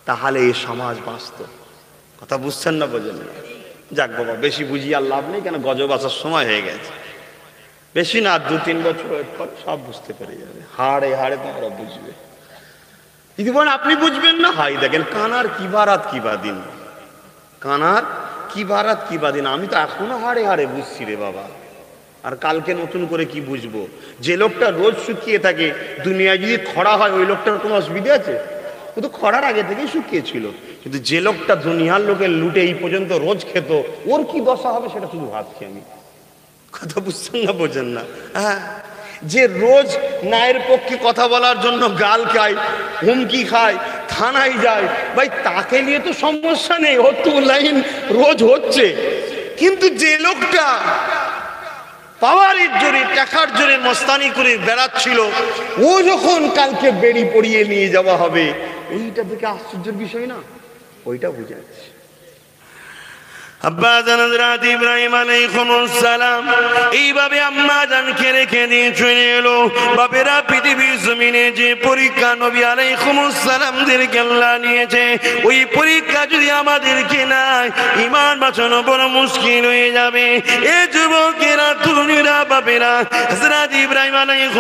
তাহলে এই সমাজ বাঁচত। কথা বুঝছেন না? বোঝেন না? যাক বাবা, বেশি বুঝিয়ে আর লাভ নেই, কেন গজব আসার সময় হয়ে গেছে। বেশি না, 2-3 বছর ওয়েট করে সব বুঝতে পেরে যাবে, হাড়ে হাড়ে তোমরা বুঝবে। যদি বলেন আপনি বুঝবেন না, হাই দেখেন কানার কি বারাত কি বাদিন, কানার কি বারাত কি বাদিন, আমি তো এখনো হাড়ে হাড়ে বুঝছি রে বাবা। আর কালকে নতুন করে কি বুঝবো? যে লোকটা রোজ শুকিয়ে থাকে, দুনিয়ায় যদি খরা হয় ওই লোকটার কোনো অসুবিধা আছে? কিন্তু খরার আগে থেকেই শুকিয়ে ছিল। কিন্তু যে লোকটা দুনিয়ার লোকের লুটে এই পর্যন্ত রোজ খেত, ওর কি দশা হবে সেটা শুধু ভাবছি আমি। কথা বুঝছেন না? বোঝেন না? হ্যাঁ, যে রোজ ন্যায়ের পক্ষে কথা বলার জন্য গাল খায়, হুমকি খায়, থানায় যায়, ভাই তাকে নিয়ে তো সমস্যা নেই, ওর তো লাইন রোজ হচ্ছে। কিন্তু যে লোকটা পাওয়ারের জোরে, টাকার জোরে মস্তানি করে বেড়াচ্ছিল, ও যখন কালকে বেড়ি পড়িয়ে নিয়ে যাওয়া হবে, এইটা দেখে আশ্চর্যের বিষয় না? ওইটা বুঝাচ্ছি। আব্বা জান হযরত ইব্রাহিম আলাইহিস সালাম এইভাবে আম্মা জানকে রেখে দিয়ে চলে এলো। বাপেরা, পৃথিবীর জমিনে যে পরীক্ষা নবী আলাইহিস সালামদেরকে আল্লাহ নিয়েছে, ওই পরীক্ষা যদি আমাদেরকে নাই, ঈমান বাঁচানো বড় মুশকিল হয়ে যাবে। এ যুবকেরা, তরুণীরা, বাপেরা, হযরত ইব্রাহিম আলাইহিস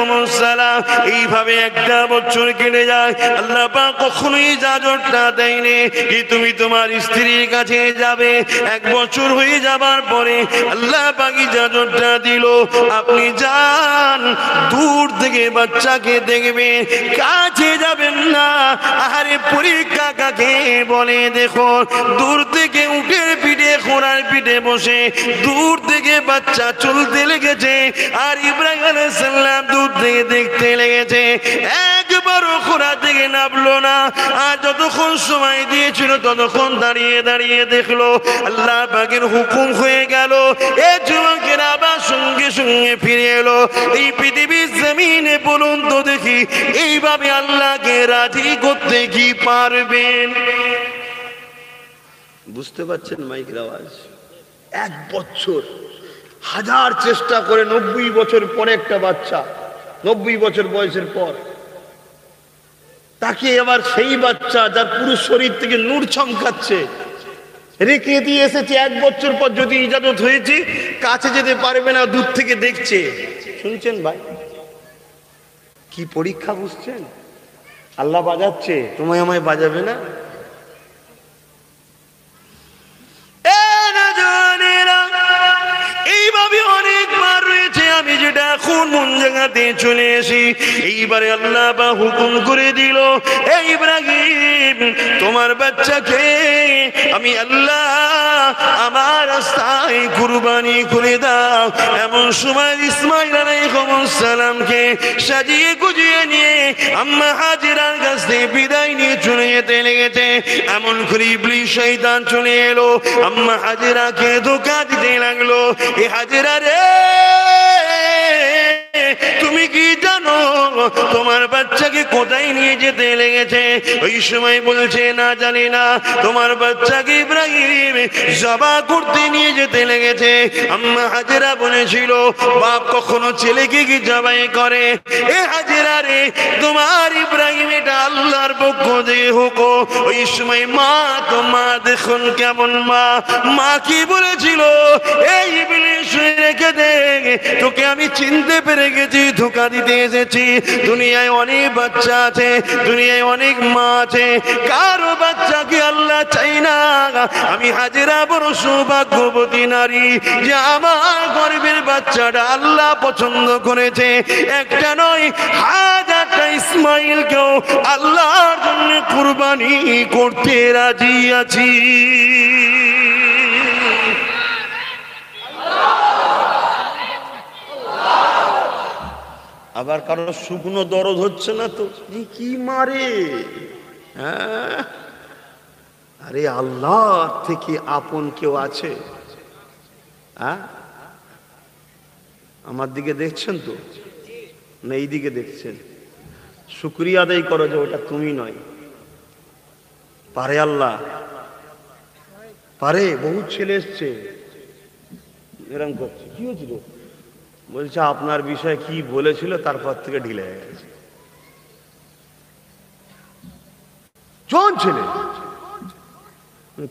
সালাম এইভাবে একটা বছর কেটে যায়। আল্লাহ পাক কখনোই ইজাজতটা দেয়নি যে তুমি তোমার স্ত্রীর কাছে যাবে। এক বছর হয়ে যাবার পরে আল্লাহ পাক ইজাজতটা দিল, আপনি যান, দূর থেকে বাচ্চাকে দেখবেন, কাছে যাবেন না। আরে পরীক্ষা কাকে বলে দেখো, দূর থেকে উটের পিঠে, ঘোড়ার পিঠে বসে দূর থেকে বাচ্চা চলতে লেগেছে, আর ইব্রাহিম আলাইহিস সালাম দূর থেকে দেখতে লেগেছে। একবারও ঘোড়া থেকে নামলো না, আর যতক্ষণ সময় দিয়েছিল ততক্ষণ দাঁড়িয়ে দাঁড়িয়ে দেখলো। আল্লাহ পাকের হুকুম হয়ে গেল, এ যুবকেরা আবার সঙ্গে সঙ্গে ফিরে এলো। এই পৃথিবীর জমিনে বলুন তো দেখি, এইভাবে আল্লাহকে রাজি করতে কি পারবেন? বুঝতে পারছেন মাইকের আওয়াজ? 1 বছর, হাজার চেষ্টা করে 90 বছর পরে একটা বাচ্চা, 90 বছর বয়সের পর, তাকে আবার সেই বাচ্চা যার পুরো শরীর থেকে নূর চমকাচ্ছে, রেখে দিয়ে এসেছে। 1 বছর পর যদি ইজাজত হয়েছে, কাছে যেতে পারবে না, দূর থেকে দেখছে। শুনছেন ভাই, কি পরীক্ষা? বুঝছেন? আল্লাহ বাজাচ্ছে, তোমায় আমায় বাজাবে না? এইভাবে অনেকবার রয়েছে, আমি যেটা এখন মন জায়গাতে চলে আসি। এইবারে আল্লাহ বা হুকুম করে দিল, এই ইব্রাহিম, তোমার বাচ্চাকে আমি আল্লাহ আমার রাস্তায় কুরবানি করে দাও। এমন সময় ইসমাইল আলাইহিস সালামকে সাজিয়ে গুজিয়ে নিয়ে আম্মা হাজেরার কাছ থেকে বিদায় নিয়ে চলে যেতে লেগেছে। এমন করে ইবলিস শয়তান চলে এলো, আম্মা হাজেরাকে ধোঁকা দিতে লাগলো। এ হাজেরা রে, তুমি কি জানো তোমার বাচ্চাকে কোথায় নিয়ে যেতে লেগেছে? ওই সময় বলছে না জানি না, তোমার বাচ্চাকে ইব্রাহিম জবা করতে নিয়ে যেতে লেগেছে। আম্মা হাজেরা বলেছিল বাপ কখনো ছেলেকে কি জবাই করে? এ হাজেরা রে, তোমার ইব্রাহিম এটা আল্লাহর পক্ষ থেকে হুকুম। ওই সময় মা, তো মা দেখুন কেমন মা, মা কি বলেছিল? এই ইবলিস রেখে দে, তোকে আমি চিনতে পেরে গেছি, ধোঁকা দিতে এসেছি। দুনিয়ায় অনেক বাচ্চা আছে, দুনিয়ায় অনেক মা আছে, কারো বাচ্চাকে আল্লাহ চাই না। আমি হাজেরা বড় সৌভাগ্যবতী নারী যে আমার গর্ভের বাচ্চাটা আল্লাহ পছন্দ করেছে। একটা নয়, হাজারটা ইসমাইলকেও আল্লাহর জন্য কুরবানি করতে রাজি আছি। আবার কারো শুকনো দরদ হচ্ছে না তো কি মারে? হ্যাঁ, আরে আল্লাহ থেকে আপন কেউ আছে? হ্যাঁ, আমার দিকে দেখছেন তো না এই দিকে দেখছেন? শুকরিয়া আদায় করো যে ওটা তুমি নয়। পারে আল্লাহ, পারে। বহু ছেলে এসছে এরকম করছে, কি হয়েছিল? বলছে আপনার বিষয়ে কি বলেছিল, তারপর থেকে ঢিলে হয়ে গেছে। জন ছেলে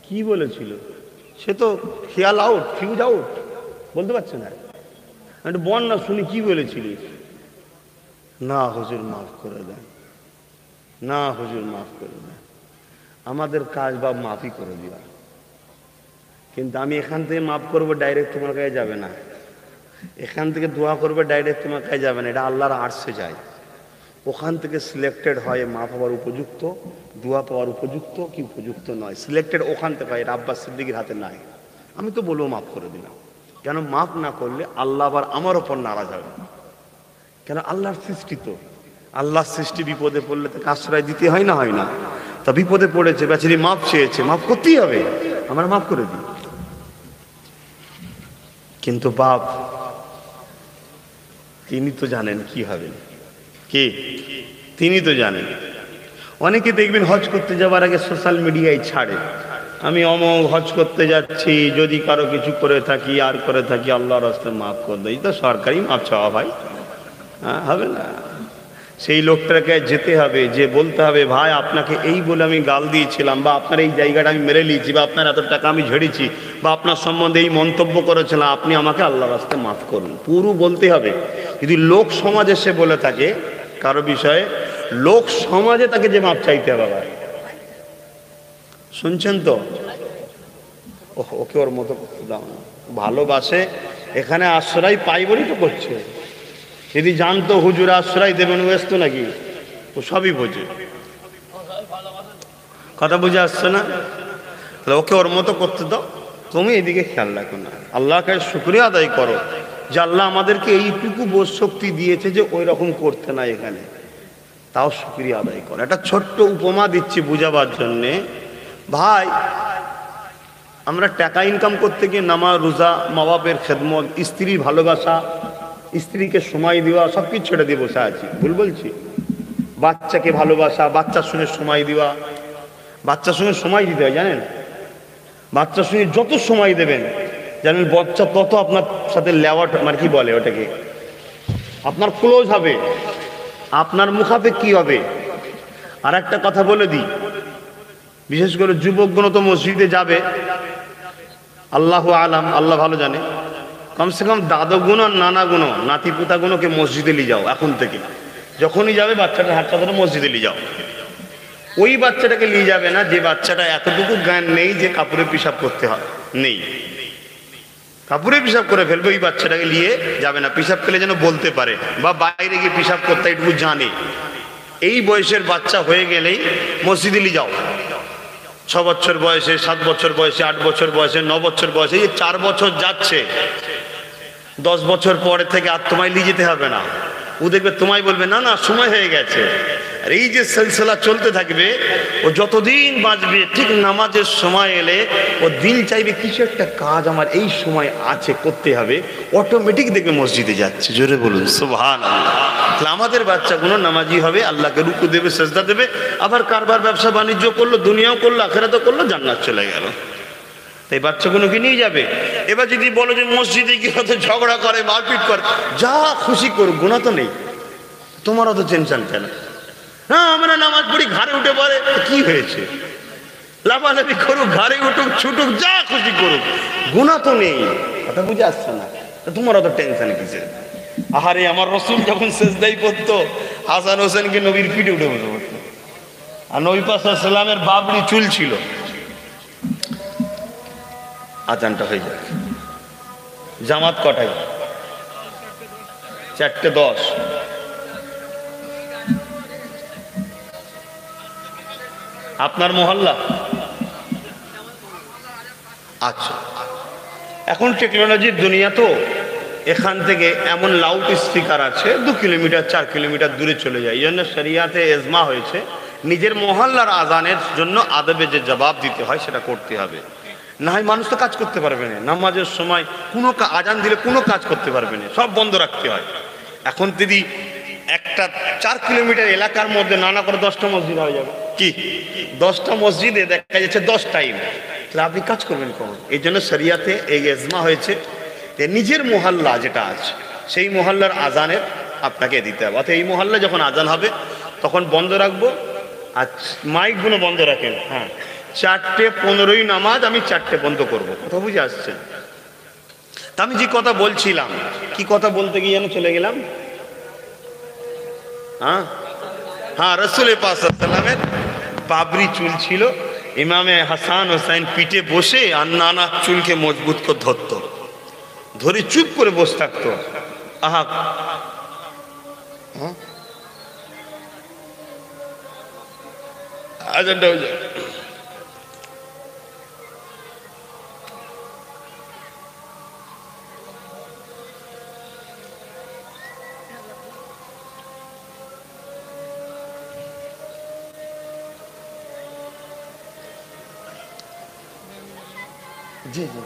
কি বলেছিল সে তো খেয়াল আউট, ফিউজ আউট, বলতে পারছে না। একটু বল না শুনি কি বলেছিলিস? না হুজুর মাফ করে দেন, না হুজুর মাফ করে দেন। আমাদের কাজ বা মাফই করে দেওয়া, কিন্তু আমি এখান থেকে মাফ করবো, ডাইরেক্ট তোমার কাছে যাবে না। এখান থেকে দোয়া করবে, ডাইরেক্ট তোমার কাছে যাবে না। এটা আল্লাহর আরশে যায়, ওখান থেকে সিলেক্টেড হয় মাফ হওয়ার উপযুক্ত, দোয়া পাওয়ার উপযুক্ত কি উপযুক্ত নয়, সিলেক্টেড ওখান থেকে হয়। এটা আব্বাস সিদ্দিকীর হাতে নাই। আমি তো বলবো মাফ করে দিলাম, কেন মাফ না করলে আল্লাহ আবার আমার ওপর নারাজ হবে। কেন আল্লাহর সৃষ্টি তো, আল্লাহর সৃষ্টি বিপদে পড়লে তাকে আশ্রয় দিতে হয় না, হয় না? তা বিপদে পড়েছে, বেচারি মাফ চেয়েছে, মাফ করতেই হবে, আমরা মাফ করে দিই। কিন্তু বাপ তিনি তো জানেন কি হবে, কে? তিনি তো জানেন। অনেকে দেখবেন হজ করতে যাওয়ার আগে সোশ্যাল মিডিয়ায় ছাড়ে, আমি অমোঘ হজ করতে যাচ্ছি, যদি কারো কিছু করে থাকি আর করে থাকি আল্লাহর রাস্তায় মাফ করে দেয়। তো সরকারি মাফ চাওয়া ভাই, হ্যাঁ হবে না। সেই লোকটাকে যেতে হবে, যে বলতে হবে ভাই আপনাকে এই বলে আমি গাল দিয়েছিলাম, বা আপনার এই জায়গাটা আমি মেরে নিয়েছি, বা আপনার এত টাকা আমি ঝেড়েছি, বা আপনার সম্বন্ধে এই মন্তব্য করেছিলাম, আপনি আমাকে আল্লাহর রাস্তায় মাফ করুন। পুরো বলতে হবে। যদি লোক সমাজে সে বলে থাকে কারো বিষয়ে, লোক সমাজে তাকে যে মাপ চাইতে হবে। ভাই শুনছেন তো? ওকে ওর মতো করতে দাও না, ভালোবাসে, এখানে আশ্রয় পাই বলেই তো করছে। যদি জানতো হুজুর আশ্রয় দেবেন, ও আসতো নাকি? ও সবই বোঝে, কথা বুঝে আসছে না? তাহলে ওকে ওর মতো করতে দাও, তুমি এদিকে খেয়াল রাখো না। আল্লাহকে শুকরিয়া আদায় করো যে আল্লাহ আমাদেরকে এইটুকু বোধ শক্তি দিয়েছে যে ওই রকম করতে না এখানে, তাও শুকরিয়া আদায় করো। একটা ছোট্ট উপমা দিচ্ছি বুঝাবার জন্যে। ভাই আমরা টাকা ইনকাম করতে গিয়ে নামাজ, রোজা, মা বাপের খেদমত, স্ত্রীর ভালোবাসা, স্ত্রীকে সময় দেওয়া, সব কিছু ছেড়ে দিয়ে বসে আছি। ভুল বলছি? বাচ্চাকে ভালোবাসা, বাচ্চার সঙ্গে সময় দেওয়া, বাচ্চার সঙ্গে সময় দিতে হয় জানেন? বাচ্চার সঙ্গে যত সময় দেবেন জানেন, বাচ্চা তত আপনার সাথে লেওয়াট, মানে কি বলে ওটাকে, আপনার ক্লোজ হবে, আপনার মুখাপেক্ষী হবে। আর একটা কথা বলে দিই, বিশেষ করে যুবকগণ তো মসজিদে যাবে, আল্লাহ আলাম, আল্লাহ ভালো জানে, কমসে কম দাদা গুণ আর নানা গুণ, নাতি পুতা গুণকে মসজিদে নিয়ে যাও। এখন থেকে যখনই যাবে বাচ্চাটার হাতটা ধরে মসজিদে নিয়ে যাও। ওই বাচ্চাটাকে নিয়ে যাবে না যে বাচ্চাটা এতটুকু জ্ঞান নেই যে কাপড়ে পেশাব করতে হয়, নেই, কাপড়ে পেশাব করে ফেলবে, ওই বাচ্চাটাকে নিয়ে যাবে না। পেশাব করলে যেন বলতে পারে, বা বাইরে গিয়ে পেশাব করতে এটুকু জানে। এই বয়সের বাচ্চা হয়ে গেলেই মসজিদে নিয়ে যাও। 6 বছর বয়সে, 7 বছর বয়সে, 8 বছর বয়সে, 9 বছর বয়সে, এই 4 বছর যাচ্ছে, 10 বছর পরে থেকে আর তোমায় নিয়ে যেতে হবে না। ও দেখবে তোমায় বলবে না না সময় হয়ে গেছে। আর এই যে সিলসিলা চলতে থাকবে, ও যতদিন বাঁচবে ঠিক নামাজের সময় এলে ও দিল চাইবে কিছু একটা কাজ আমার এই সময় আছে, করতে হবে, অটোমেটিক দেখবে মসজিদে যাচ্ছে। জোরে বলুন সুবহানাল্লাহ। তাহলে আমাদের বাচ্চাগুলো নামাজি হবে, আল্লাহকে রুকু দেবে, সেজদা দেবে, আবার কারবার ব্যবসা বাণিজ্য করলো, দুনিয়াও করলো, আখিরাতও করলো, জান্নাত চলে গেল। তাই বাচ্চাগুলোকে নিয়ে যাবে। এবার যদি বলো যে মসজিদে গিয়ে হয়তো ঝগড়া করে, মারপিট করে, যা খুশি করুক, গুণা তো নেই, তোমার অত টেনশন কেন? হ্যাঁ, আমরা নামাজ পড়ি, ঘাড়ে উঠে পড়ে, কি হয়েছে? লাফালাফি করুক, ঘাড়ে উঠুক, ছুটুক, যা খুশি করুক, গুণা তো নেই। কথা বুঝে আসছে না? তোমার অত টেনশন কিসের? আহারে, আমার রসুল যখন সেজদাই পড়তো, হাসান হোসেনকে নবীর পিঠে উঠে বসে পড়তো। আর নবী পাক সাল্লাল্লাহু আলাইহি ওয়াসাল্লামের বাবরি চুল ছিল। আজানটা হয়ে যায়, জামাত কটায়? 4:10। আপনার মহল্লা? আচ্ছা, এখন টেকনোলজির দুনিয়া তো, এখান থেকে এমন লাউড স্পিকার আছে 2 কিলোমিটার 4 কিলোমিটার দূরে চলে যায়। এই জন্য শরিয়াতে এজমা হয়েছে নিজের মহল্লার আজানের জন্য আদবে যে জবাব দিতে হয় সেটা করতে হবে, না হয় মানুষ তো কাজ করতে পারবে না। নামাজের সময় কোনো আজান দিলে কোনো কাজ করতে পারবে না, সব বন্ধ রাখতে হয়। এখন যদি একটা 4 কিলোমিটার এলাকার মধ্যে নানা করে 10টা মসজিদ হয়ে যাবে, কি 10টা মসজিদে দেখা যাচ্ছে 10 টাইম, তাহলে আপনি কাজ করবেন কখন? এই জন্য শরিয়াতে এই এজমা হয়েছে যে নিজের মহল্লা যেটা আছে সেই মহল্লার আজানের আপনাকে দিতে হবে। অর্থাৎ এই মহল্লা যখন আজান হবে তখন বন্ধ রাখবো, আর মাইকগুলো বন্ধ রাখেন। হ্যাঁ, 4:15 নামাজ, আমি 4টে বন্ধ করবো। কথা বুঝে আসছে? তা আমি যে কথা বলছিলাম, কি কথা বলতে গিয়ে যেন চলে গেলাম। হ্যাঁ, রাসূল পাক সাল্লাল্লাহু আলাইহি ওয়াসাল্লামের বাবরি চুল ছিল। ইমামে হাসান হোসেন পিঠে বসে আর নানা চুলকে মজবুত করে ধরতো, ধরে চুপ করে বসে থাকতো। আহা, আজানটা হয়ে যায়। জি জি,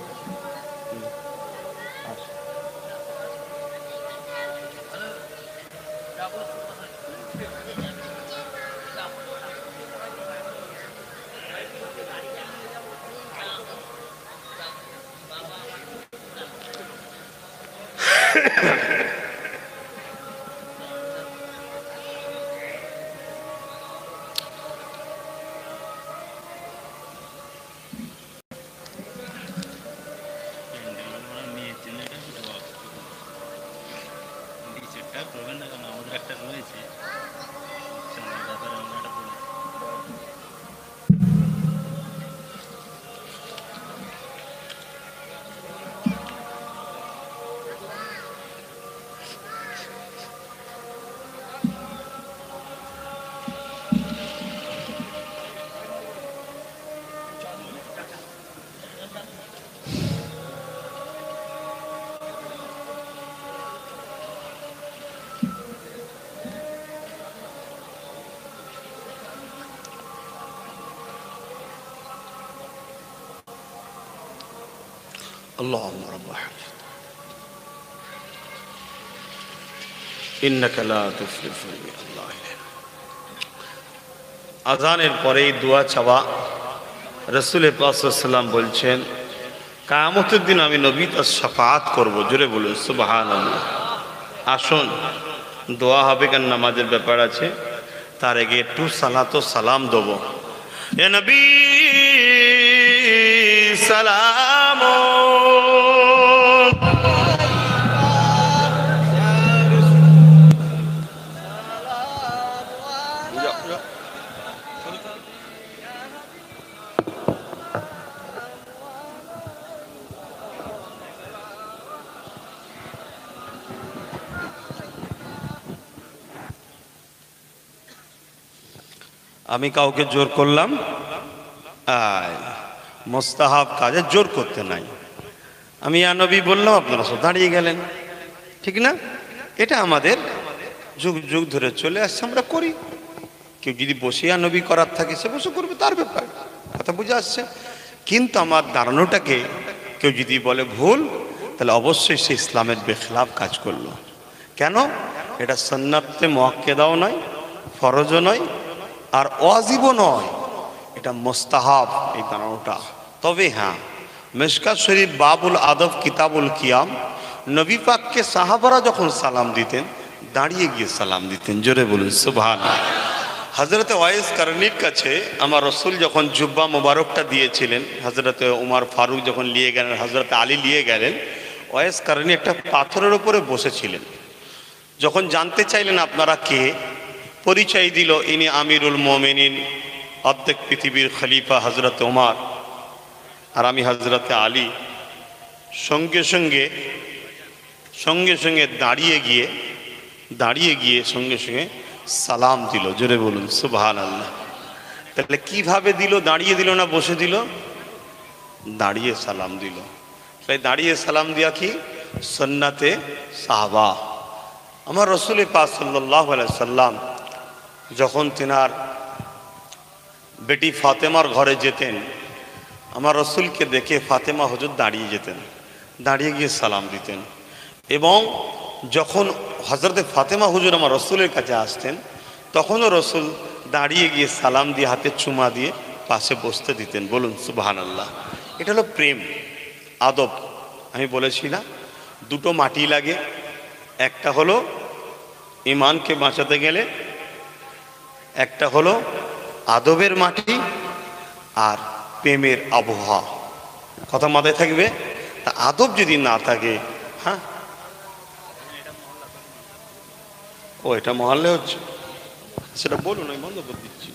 اللهم رب حمد إنك لا تفلح الله। আজানের পরেই দোয়া চাওয়া। রাসূল পাক সাল্লাল্লাহু আলাইহি ওয়াসাল্লাম বলছেন, কিয়ামতের দিন আমি নবী তার শাফাআত করব। জোরে বলুন সুবহানাল্লাহ। আসুন, দোয়া হবে, কারণ নামাজের ব্যাপার আছে, তার আগে একটু সালাত ও সালাম দেব। ইয়া নবী সালাম, আমি কাউকে জোর করলাম? মোস্তাহাব কাজে জোর করতে নাই। আমি ইয়া নবী বললাম, আপনারা সব দাঁড়িয়ে গেলেন, ঠিক না? এটা আমাদের যুগ যুগ ধরে চলে আসছে, আমরা করি। কেউ যদি বসে নবী করার থাকে সে বসে করবে, তার ব্যাপার, কথা বুঝে আসছে। কিন্তু আমার দাঁড়ানোটাকে কেউ যদি বলে ভুল, তাহলে অবশ্যই সে ইসলামের বেখলাফ কাজ করলো। কেন? এটা সুন্নাতে মুআক্কাদাও নয়, ফরজও নয়, আর ওয়াজিবও নয়, এটা মুস্তাহাব এই দাঁড়ানোটা। তবে হ্যাঁ, মিশকাত শরীফ বাবুল আদব কিতাবুল কিয়াম, নবী পাককে সাহাবারা যখন সালাম দিতেন দাঁড়িয়ে গিয়ে সালাম দিতেন। জোরে বলুন সুবহানাল্লাহ। হযরতে ওয়াইস কারনির কাছে আমার রসুল যখন জুব্বা মোবারকটা দিয়েছিলেন, হযরতে উমর ফারুক যখন নিয়ে গেলেন, হযরতে আলী নিয়ে গেলেন, ওয়াইস কারনি একটা পাথরের উপরে বসেছিলেন। যখন জানতে চাইলেন আপনারা কে, পরিচয় দিল ইনি আমিরুল মোমিনিন, অর্ধেক পৃথিবীর খলিফা হযরতে উমর, আর আমি হযরতে আলী। সঙ্গে সঙ্গে সঙ্গে সঙ্গে দাঁড়িয়ে গিয়ে সঙ্গে সঙ্গে সালাম দিল। জোরে বলুন সুবহানাল্লাহ। তাহলে কিভাবে দিল? দাঁড়িয়ে দিল না বসে দিল? দাঁড়িয়ে সালাম দিল। তাই দাঁড়িয়ে সালাম দেওয়া কি সুন্নাতে সাহাবা। আমার রসুল পাক সাল্লাল্লাহু আলাইহি সাল্লাম যখন তিনার বেটি ফাতেমার ঘরে যেতেন, আমার রসুলকে দেখে ফাতেমা হুজুর দাঁড়িয়ে যেতেন, দাঁড়িয়ে গিয়ে সালাম দিতেন। এবং যখন হযরতে ফাতেমা হুজুর আমার রসুলের কাছে আসতেন, তখনও রসুল দাঁড়িয়ে গিয়ে সালাম দিয়ে হাতে চুমা দিয়ে পাশে বসতে দিতেন। বলুন সুবহানাল্লাহ। এটা হলো প্রেম, আদব। আমি বলেছি না, দুটো মাটি লাগে, একটা হলো ইমানকে বাঁচাতে গেলে, একটা হলো আদবের মাটি আর প্রেমের আবহাওয়া। কথা মাথায় থাকবে। তা আদব যদি না থাকে, হ্যাঁ, ও এটা মহল্লে হচ্ছে, সেটা বলুন, আমি বন্ধ করে দিচ্ছি।